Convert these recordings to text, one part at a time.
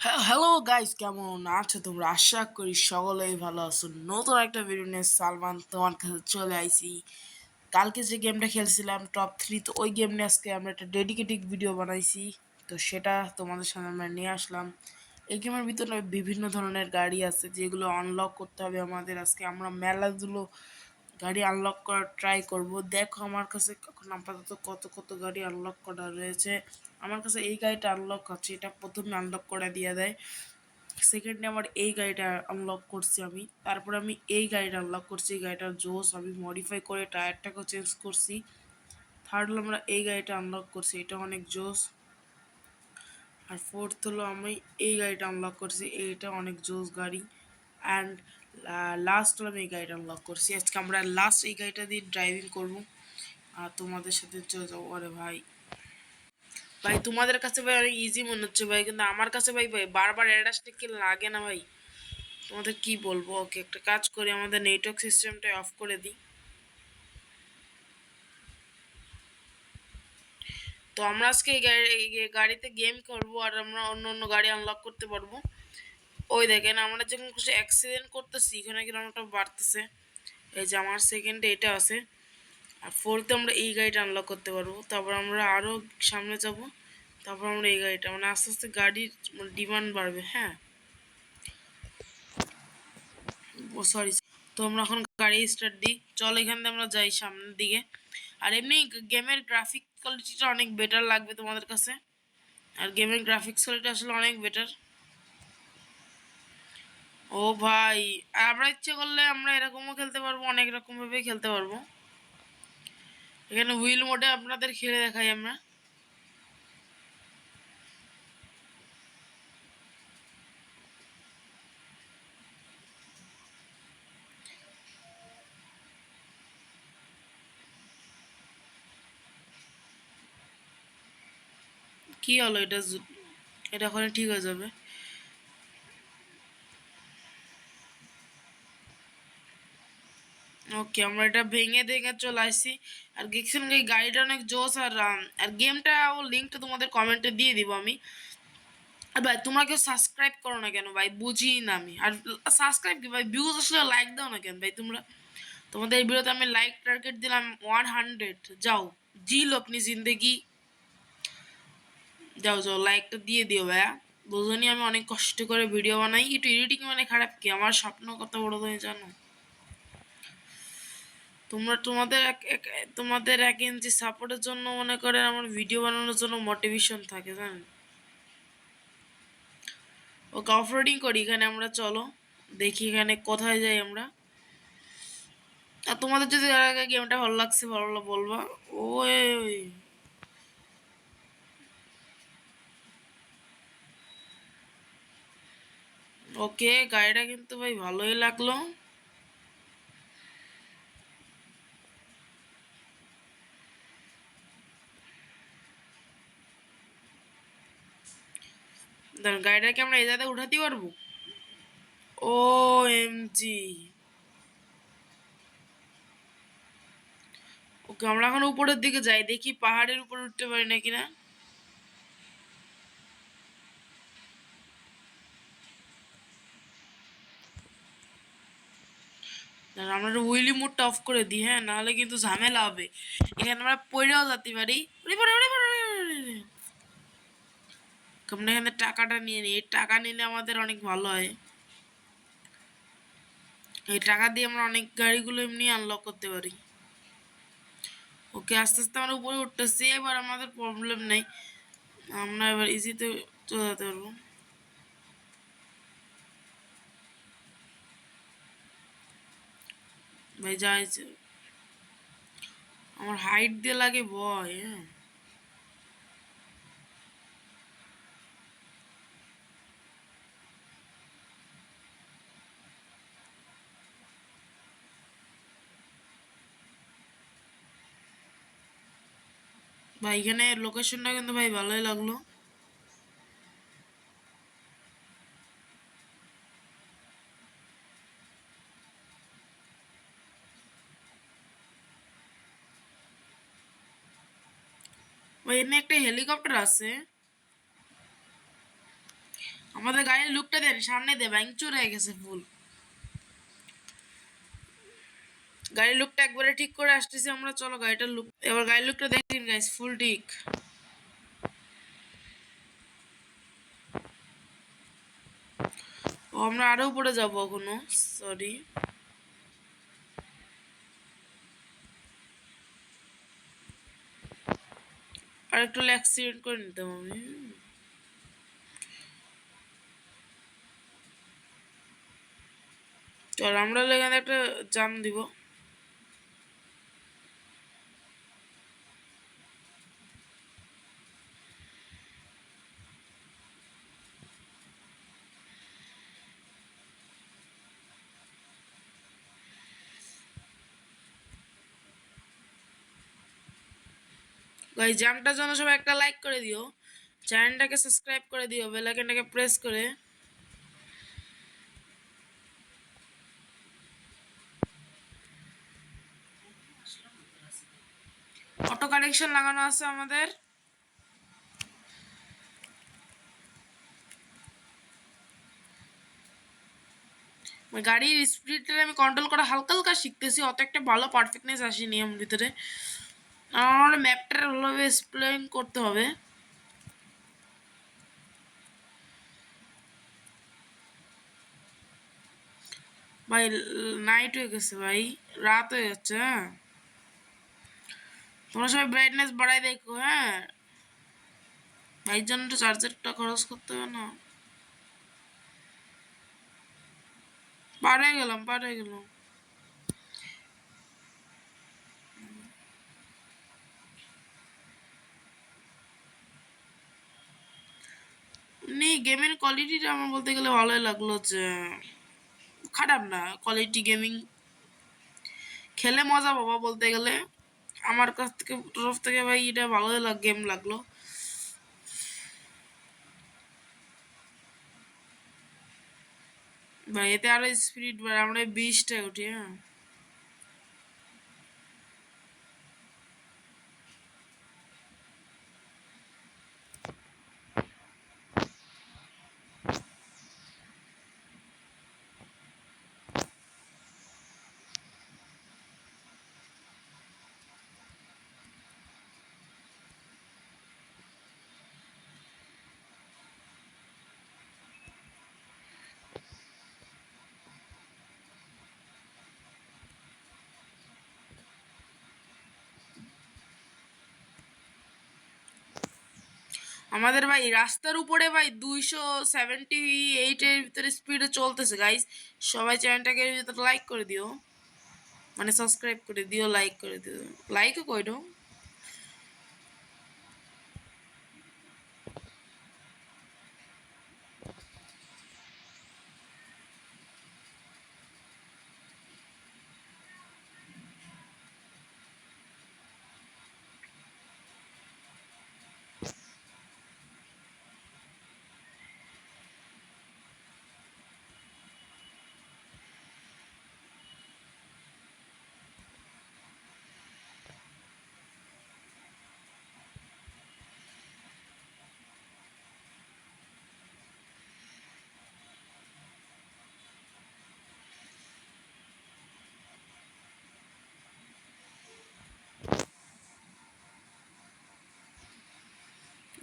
Hello guys, কেমন আছো তোমরা? আশা করি সকলেই ভালো আছো। নতুন একটা ভিডিও নিয়ে সালমান তোমার কাছে চলে আইছি। কালকে যে গেমটা খেলছিলাম টপ 3, তো ওই গেম নিয়ে আজকে আমরা একটা ডেডিকেটেড ভিডিও বানাইছি। তো সেটা তোমাদের সামনে আমরা নিয়ে আসলাম। এই গেমের ভিতরে বিভিন্ন ধরনের গাড়ি আছে যেগুলো আনলক করতে হবে আমাদের। আজকে আমরা মেলাগুলো গাড়ি আনলক করার ট্রাই করব। দেখো আমার কাছে এখন আপাতত কত কত গাড়ি আনলক করা রয়েছে। আমার কাছে এই গাড়িটা আনলক আছে, এটা প্রথমে আনলক করে দিয়ে দেয়। সেকেন্ডে আমার এই গাড়িটা আনলক করছি আমি, তারপরে আমি এই গাড়িটা আনলক করছি। এই গাড়িটার জোস আমি মডিফাই করে টায়ারটাকেও চেঞ্জ করছি। থার্ড হলো আমরা এই গাড়িটা আনলক করছি, এটা অনেক জোস। আর ফোর্থ হলো আমি এই গাড়িটা আনলক করছি, এইটা অনেক জোস গাড়ি। অ্যান্ড লাস্ট হলো আমি এই গাড়িটা আনলক করছি। আজকে আমরা লাস্ট এই গাড়িটা দিয়ে ড্রাইভিং করবো আর তোমাদের সাথে চলে যাবো। আরে ভাই ভাই তোমাদের কাছে ভাই অনেক ইজি মনে হচ্ছে ভাই, কিন্তু আমার কাছে ভাই ভাই বারবার অ্যাডাসটা কি লাগে না ভাই। তোমাদের কি বলবো। ওকে, একটা কাজ করি, আমাদের নেটওয়ার্ক সিস্টেমটা অফ করে দিই। তো আমরা আজকে এই গাড়িতে গেম করবো আর আমরা অন্য অন্য গাড়ি আনলক করতে পারবো। ওই দেখেন আমরা যখন কিছু অ্যাক্সিডেন্ট করতেছি এখানে কিরকমটা বাড়তেছে। এই যে আমার সেকেন্ডে এটা আছে, আর ফোর্থে আমরা এই গাড়িটা আনলক করতে পারবো। তারপর আমরা আরও সামনে যাব, তারপর আমরা এই গাড়িটা মানে আস্তে আস্তে গাড়ির ডিমান্ড বাড়বে। হ্যাঁ, ও সরি। তো আমরা এখন গাড়ি স্টার্ট দিই, চল এখান থেকে আমরা যাই সামনের দিকে। আর এমনি গেমের গ্রাফিক কোয়ালিটিটা অনেক বেটার লাগবে তোমাদের কাছে, আর গেমের গ্রাফিক্স কোয়ালিটি আসলে অনেক বেটার। ও ভাই, আমরা ইচ্ছে করলে আমরা এরকমও খেলতে পারবো, অনেক রকম ভাবে খেলতে পারবো। এখানে হুইল মোডে আপনাদের খেলে দেখাই আমরা। কি হলো এটা? এটা ওখানে ঠিক হয়ে যাবে। ওকে, আমরা এটা ভেঙে ভেঙে চলে আসছি। আর দেখছেন এই গাড়িটা অনেক জোস। আর গেমটা ও লিঙ্কটা তোমাদের কমেন্টে দিয়ে দিব আমি। আর ভাই তোমরা কেউ সাবস্ক্রাইব করো না কেন ভাই, বুঝি না আমি। আর সাবস্ক্রাইব কি ভাই, ভিউজ আসলে লাইক দাও না কেন ভাই তোমরা? তোমাদের এই ভিডিওতে আমি লাইক টার্গেট দিলাম 100। যাও জি লো আপনি জিন্দেগি, যাও যাও লাইকটা দিয়ে দিও ভাইয়া। বুঝনি আমি অনেক কষ্ট করে ভিডিও বানাই, একটু এডিটিং মানে খারাপ কি, আমার স্বপ্ন কত বড় তুমি জানো? তোমরা তোমাদের 1 ইঞ্চি সাপোর্টের জন্য মনে করে আমার ভিডিও বানানোর জন্য মোটিভেশন থাকে জানেন। ওকে, অফ রোডিং করি এখানে আমরা, চলো দেখি এখানে কোথায় যাই আমরা। আর তোমাদের যদি এর আগে গেমটা ভালো লাগছে ভালো বলবা। ওই ওকে, গাড়িটা কিন্তু ভাই ভালোই লাগলো। গাড়িটাকে আমরা এই জায়গায় উঠাতে পারবো? ও এম জি। ওকে, আমরা এখন উপরের দিকে যাই, দেখি পাহাড়ের উপরে উঠতে পারি নাকি না। আমরা উইলি মোডটা অফ করে দিই, হ্যাঁ, নাহলে কিন্তু ঝামেলা হবে। এখানে আমরা পড়েও যেতে পারি। আমরা এখানে টাকাটা নিয়ে নিই, এই টাকা নিলে আমাদের অনেক ভালো হয়। এই টাকা দিয়ে আমরা অনেক গাড়িগুলো এমনি আনলক করতে পারি। ওকে, আস্তে আস্তে আমরা উপরে উঠতেছি, এবার আমাদের প্রবলেম নেই, আমরা এবার ইজিতে চলে যেতে পারবো। ভাই যাই, আমার হাইট দিয়ে লাগে ভয়। হ্যাঁ ভাই, এখানে লোকেশনটা কিন্তু ভাই ভালোই লাগলো। ভাই এখানে একটা হেলিকপ্টার আছে, আমাদের গাড়ির লুকটা দেন, সামনে দে, ভাঙচুর হয়ে গেছে ফুল। গাড়ির লুকটা একবারে ঠিক করে আসতেছি আমরা, চলো গাড়িটার লুক, এবার গাড়ির লুকটা দেখেন গাইস, ফুল ঠিক। ও আমরা আরো উপরে যাবো এখনো, সরি। আর একটু অ্যাক্সিডেন্ট করে নিতাম আমি। চল আমরা এখানে একটা জাম দিব। গাইস জামটার জন্য সবাই একটা লাইক করে দিও, চ্যানেলটাকে সাবস্ক্রাইব করে দিও, বেল আইকনটাকে প্রেস করে। অটো কানেকশন লাগানো আছে আমাদের। গাড়ির স্পিডটা আমি কন্ট্রোল করা হালকা হালকা শিখতেছি, অত একটা ভালো পারফেক্টনেস আসেনি আমার ভিতরে। আমার ম্যাপটা ভালোভাবে এক্সপ্লেন করতে হবে। ভাই নাইট হয়ে গেছে ভাই, রাত হয়ে যাচ্ছে। হ্যাঁ তোমরা সবাই ব্রাইটনেস বাড়াই দেখো। হ্যাঁ ভাই জন্য তো চার্জারটা খরচ করতে হবে না। পার হয়ে গেলাম, পার হয়ে গেলাম। এমনি গেমের কোয়ালিটিটা আমার বলতে গেলে ভালোই লাগলো, যে খারাপ না কোয়ালিটি। গেমিং খেলে মজা পাবো বলতে গেলে, আমার কাছ থেকে তরফ থেকে ভাই এটা ভালোই গেম লাগলো। ভাই এতে আরো স্পিড বাড়ে, আমরা 20টায় উঠি। হ্যাঁ আমাদের ভাই রাস্তার উপরে ভাই 278-এর ভিতরে স্পিডে চলতেছে গাইস। সবাই চ্যানেলটাকে ভিতরে লাইক করে দিও, মানে সাবস্ক্রাইব করে দিও, লাইক করে দিও। লাইকও কইরো।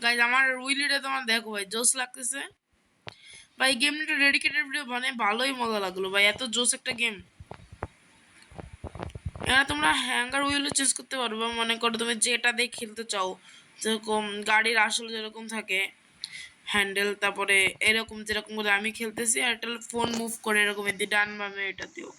গাইজ আমার উইলিটা তোমার দেখো ভাই, জোস লাগতেছে ভাই। গেমটা ডেডিকেটেড ভিডিও মানে ভালোই মজা লাগলো ভাই, এত জোস একটা গেম। এখানে তোমরা হ্যাঙ্গার হুইলও চেঞ্জ করতে পারবে, মনে করো তুমি যেটা দিয়ে খেলতে চাও, যেরকম গাড়ির আসল যেরকম থাকে হ্যান্ডেল, তারপরে এরকম যেরকম করে আমি খেলতেছি, আর একটা ফোন মুভ করে এরকম এদি ডান বামে এটাতেও।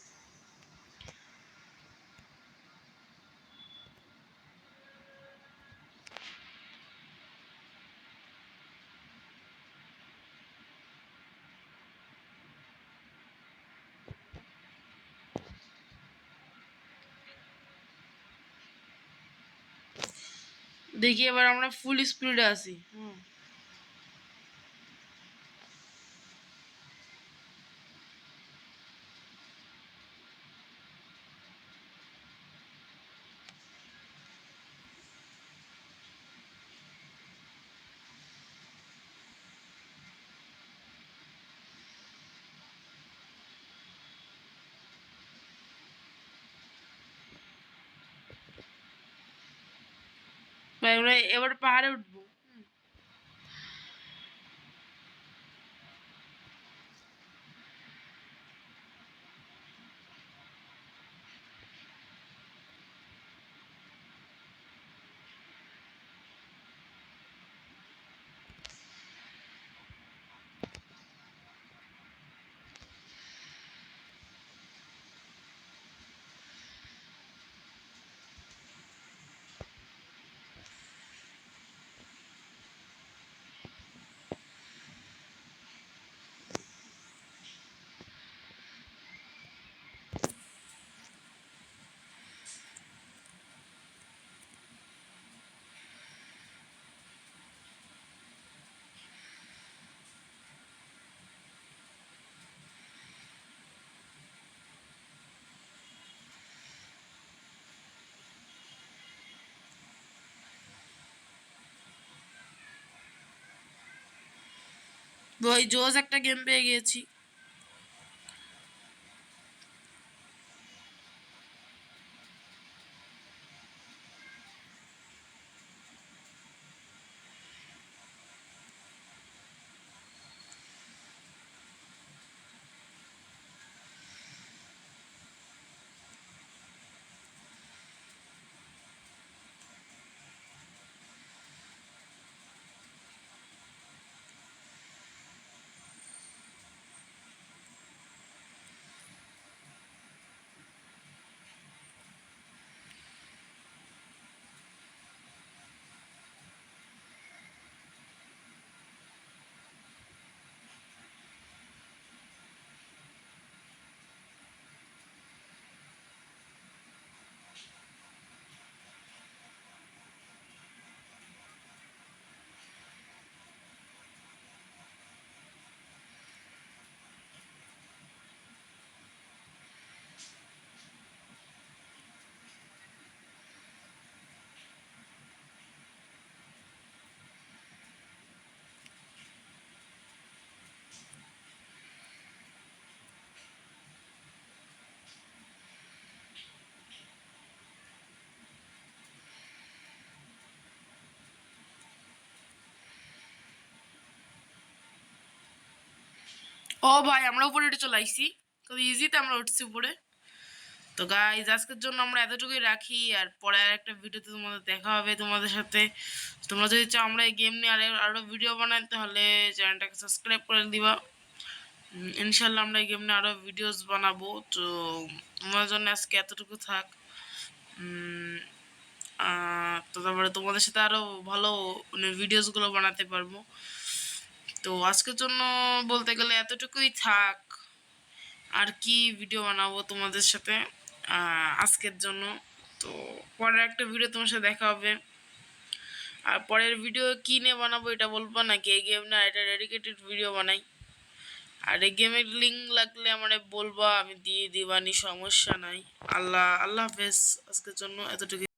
দেখি এবার আমরা ফুল স্পিডে আছি। ভাই আমরা এবার পাহাড়ে উঠবো। ভাই জোস একটা গেম পেয়ে গিয়েছি। ও ভাই আমরা উপরে উঠে চলে আইছি, তো ইজিতে আমরা উঠছি উপরে। তো গাইজ আজকের জন্য আমরা এতটুকুই রাখি, আর পরে আর একটা ভিডিওতে তোমাদের দেখা হবে তোমাদের সাথে। তোমরা যদি চাও আমরা এই গেম নিয়ে আরও ভিডিও বানাই তাহলে চ্যানেলটাকে সাবস্ক্রাইব করে দিবা। ইনশাল্লাহ আমরা এই গেম নিয়ে আরও ভিডিওস বানাবো। তো তোমার জন্য আজকে এতটুকু থাক। তো তারপরে তোমাদের সাথে আরও ভালো মানে ভিডিওসগুলো বানাতে পারবো। তো আজকের জন্য বলতে গেলে এতটুকুই থাক। আর কি ভিডিও বানাবো তোমাদের সাথে আজকের জন্য। তো পরের একটা ভিডিও তোমার সাথে দেখা হবে। আর পরের ভিডিও কী নিয়ে বানাবো এটা বলবো, নাকি এই গেম না এটা ডেডিকেটেড ভিডিও বানাই। আর এই গেমের লিঙ্ক লাগলে আমার বলবা, আমি দিয়ে দিবানি, সমস্যা নাই। আল্লাহ হাফেজ, আজকের জন্য এতটুকু।